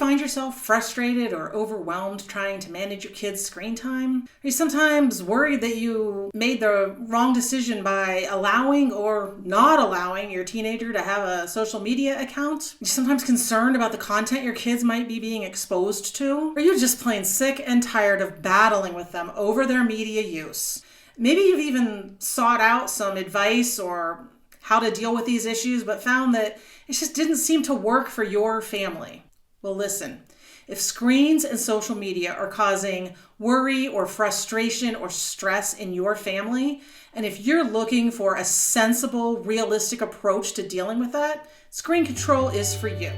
find yourself frustrated or overwhelmed trying to manage your kids' screen time? Are you sometimes worried that you made the wrong decision by allowing or not allowing your teenager to have a social media account? Are you sometimes concerned about the content your kids might be being exposed to? Or are you just plain sick and tired of battling with them over their media use? Maybe you've even sought out some advice or how to deal with these issues, but found that it just didn't seem to work for your family. Well, listen, if screens and social media are causing worry or frustration or stress in your family, and if you're looking for a sensible, realistic approach to dealing with that, screen control is for you.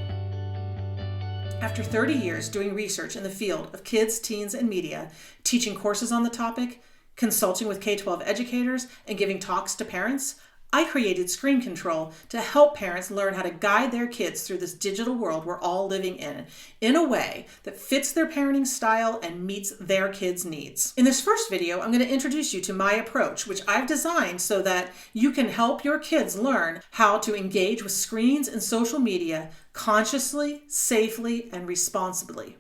After 30 years doing research in the field of kids, teens, and media, teaching courses on the topic, consulting with K-12 educators, and giving talks to parents, I created Screen Control to help parents learn how to guide their kids through this digital world we're all living in a way that fits their parenting style and meets their kids' needs. In this first video, I'm going to introduce you to my approach, which I've designed so that you can help your kids learn how to engage with screens and social media consciously, safely, and responsibly.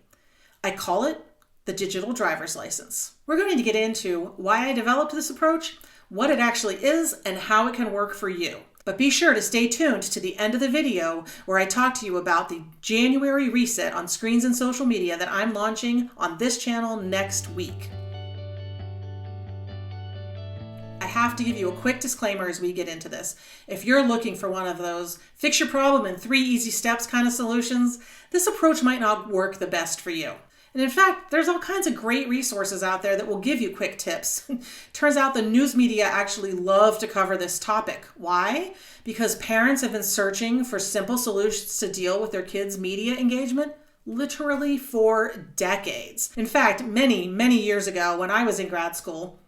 I call it the digital driver's license. We're going to get into why I developed this approach, what it actually is, and how it can work for you. But be sure to stay tuned to the end of the video where I talk to you about the January reset on screens and social media that I'm launching on this channel next week. I have to give you a quick disclaimer as we get into this. If you're looking for one of those fix your problem in 3 easy steps kind of solutions, this approach might not work the best for you. And in fact, there's all kinds of great resources out there that will give you quick tips. Turns out the news media actually love to cover this topic. Why? Because parents have been searching for simple solutions to deal with their kids' media engagement literally for decades. In fact, many, many years ago when I was in grad school,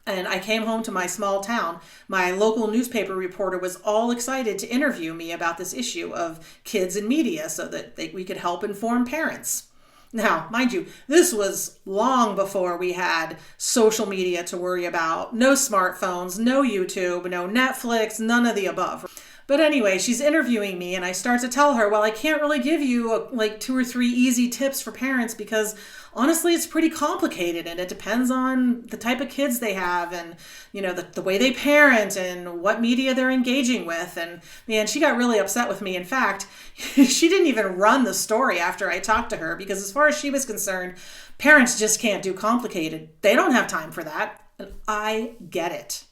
and I came home to my small town, my local newspaper reporter was all excited to interview me about this issue of kids and media so that we could help inform parents. Now, mind you, this was long before we had social media to worry about. No smartphones, no YouTube, no Netflix, none of the above. But anyway, she's interviewing me and I start to tell her, well, I can't really give you like 2 or 3 easy tips for parents because honestly, it's pretty complicated and it depends on the type of kids they have and, you know, the way they parent and what media they're engaging with. And man, she got really upset with me. In fact, she didn't even run the story after I talked to her because as far as she was concerned, parents just can't do complicated. They don't have time for that. And I get it.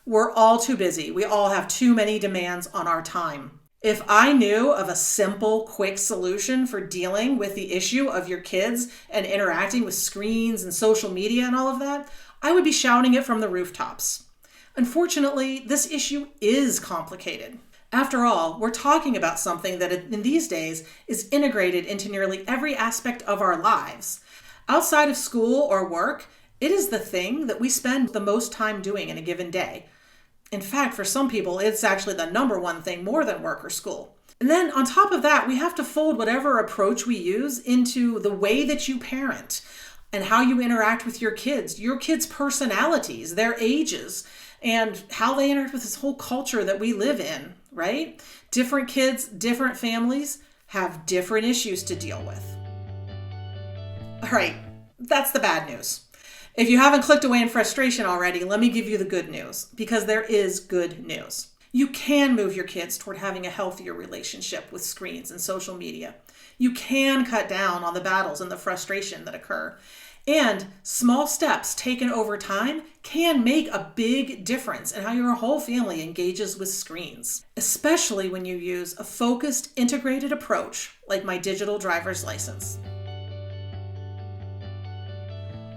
We're all too busy. We all have too many demands on our time. If I knew of a simple, quick solution for dealing with the issue of your kids and interacting with screens and social media and all of that, I would be shouting it from the rooftops. Unfortunately, this issue is complicated. After all, we're talking about something that in these days is integrated into nearly every aspect of our lives. Outside of school or work, it is the thing that we spend the most time doing in a given day. In fact, for some people, it's actually the number one thing more than work or school. And then on top of that, we have to fold whatever approach we use into the way that you parent and how you interact with your kids' personalities, their ages, and how they interact with this whole culture that we live in, right? Different kids, different families have different issues to deal with. All right, that's the bad news. If you haven't clicked away in frustration already, let me give you the good news, because there is good news. You can move your kids toward having a healthier relationship with screens and social media. You can cut down on the battles and the frustration that occur. And small steps taken over time can make a big difference in how your whole family engages with screens, especially when you use a focused, integrated approach like my digital driver's license.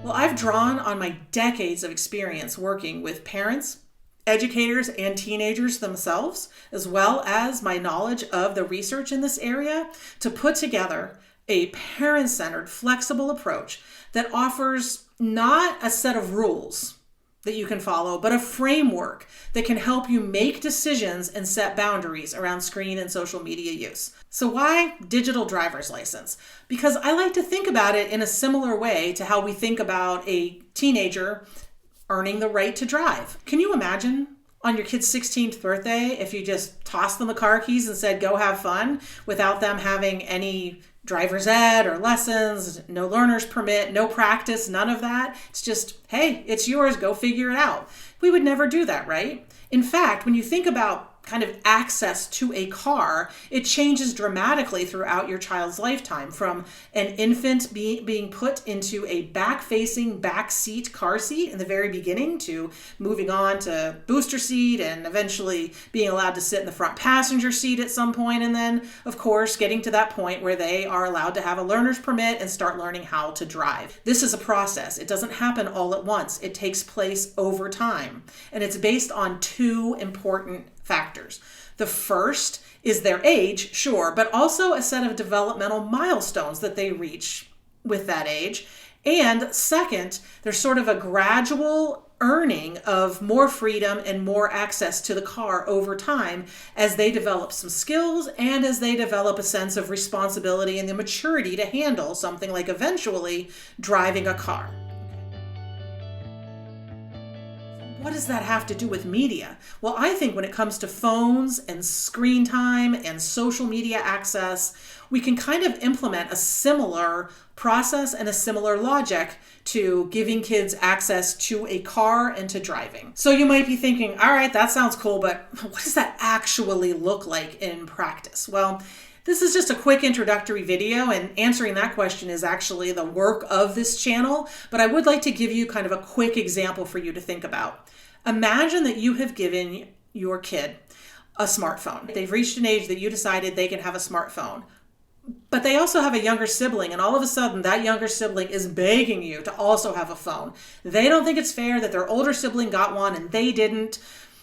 Well, I've drawn on my decades of experience working with parents, educators, and teenagers themselves, as well as my knowledge of the research in this area, to put together a parent-centered, flexible approach that offers not a set of rules that you can follow, but a framework that can help you make decisions and set boundaries around screen and social media use. So why digital driver's license? Because I like to think about it in a similar way to how we think about a teenager earning the right to drive. Can you imagine on your kid's 16th birthday if you just tossed them the car keys and said, go have fun, without them having any driver's ed or lessons, no learner's permit, no practice, none of that? It's just, hey, it's yours, go figure it out. We would never do that, right? In fact, when you think about kind of access to a car, it changes dramatically throughout your child's lifetime, from an infant being put into a back-facing back seat car seat in the very beginning, to moving on to booster seat and eventually being allowed to sit in the front passenger seat at some point, and then of course getting to that point where they are allowed to have a learner's permit and start learning how to drive. This is a process. It doesn't happen all at once. It takes place over time, and it's based on two important factors. The first is their age, sure, but also a set of developmental milestones that they reach with that age. And second, there's sort of a gradual earning of more freedom and more access to the car over time as they develop some skills and as they develop a sense of responsibility and the maturity to handle something like eventually driving a car. What does that have to do with media? Well, I think when it comes to phones and screen time and social media access, we can kind of implement a similar process and a similar logic to giving kids access to a car and to driving. So you might be thinking, all right, that sounds cool, but what does that actually look like in practice? Well, this is just a quick introductory video, and answering that question is actually the work of this channel, but I would like to give you kind of a quick example for you to think about. Imagine that you have given your kid a smartphone. They've reached an age that you decided they can have a smartphone, but they also have a younger sibling, and all of a sudden that younger sibling is begging you to also have a phone. They don't think it's fair that their older sibling got one and they didn't.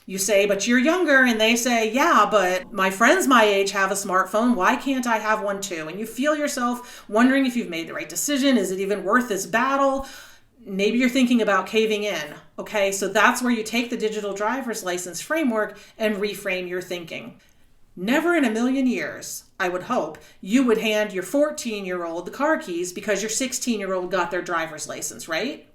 You say, but you're younger, and they say, yeah, but my friends my age have a smartphone. Why can't I have one too? And you feel yourself wondering if you've made the right decision. Is it even worth this battle? Maybe you're thinking about caving in. Okay, so that's where you take the digital driver's license framework and reframe your thinking. Never in a million years, I would hope, you would hand your 14-year-old the car keys because your 16-year-old got their driver's license, right?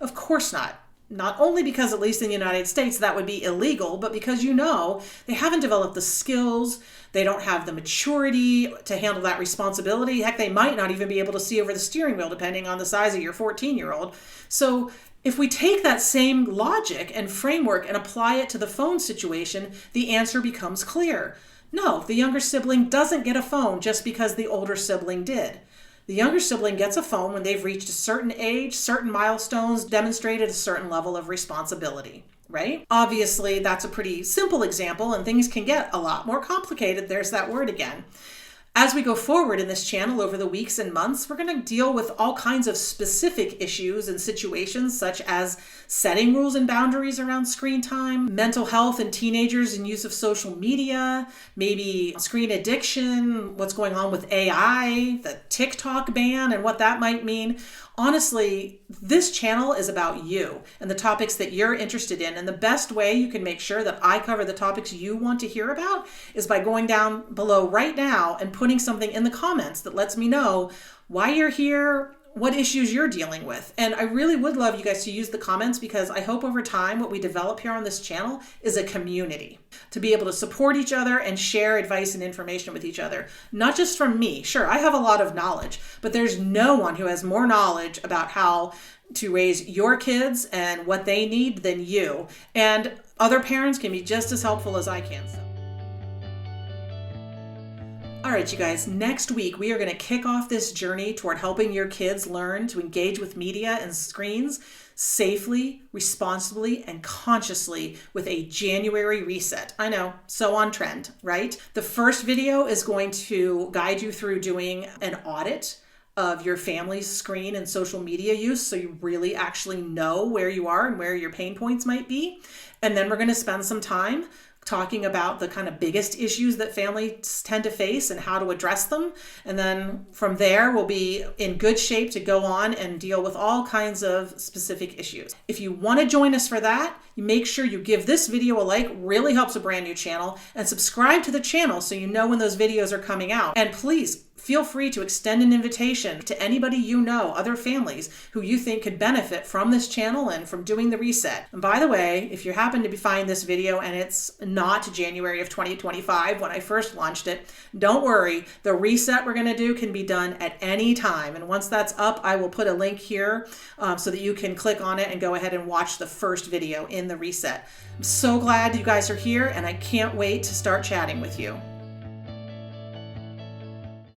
Of course not. Not only because, at least in the United States, that would be illegal, but because they haven't developed the skills, they don't have the maturity to handle that responsibility. Heck, they might not even be able to see over the steering wheel, depending on the size of your 14-year-old. So if we take that same logic and framework and apply it to the phone situation, the answer becomes clear. No, the younger sibling doesn't get a phone just because the older sibling did. The younger sibling gets a phone when they've reached a certain age, certain milestones, demonstrated a certain level of responsibility, right? Obviously, that's a pretty simple example, and things can get a lot more complicated. There's that word again. As we go forward in this channel over the weeks and months, we're going to deal with all kinds of specific issues and situations, such as setting rules and boundaries around screen time, mental health in teenagers and use of social media, maybe screen addiction, what's going on with AI, the TikTok ban, and what that might mean. Honestly, this channel is about you and the topics that you're interested in. And the best way you can make sure that I cover the topics you want to hear about is by going down below right now and putting something in the comments that lets me know why you're here, what issues you're dealing with. And I really would love you guys to use the comments, because I hope over time what we develop here on this channel is a community to be able to support each other and share advice and information with each other. Not just from me. Sure, I have a lot of knowledge, but there's no one who has more knowledge about how to raise your kids and what they need than you. And other parents can be just as helpful as I can. All right, you guys, next week we are going to kick off this journey toward helping your kids learn to engage with media and screens safely, responsibly, and consciously with a January reset. I know, so on trend, right? The first video is going to guide you through doing an audit of your family's screen and social media use, so you really actually know where you are and where your pain points might be. And then we're going to spend some time talking about the kind of biggest issues that families tend to face and how to address them. And then from there, we'll be in good shape to go on and deal with all kinds of specific issues. If you want to join us for that, you make sure you give this video a like, really helps a brand new channel, and subscribe to the channel so you know when those videos are coming out. And please feel free to extend an invitation to anybody you know, other families who you think could benefit from this channel and from doing the reset. And by the way, if you happen to be finding this video and it's not January of 2025 when I first launched it, don't worry. The reset we're going to do can be done at any time. And once that's up, I will put a link here so that you can click on it and go ahead and watch the first video in the reset. I'm so glad you guys are here, and I can't wait to start chatting with you.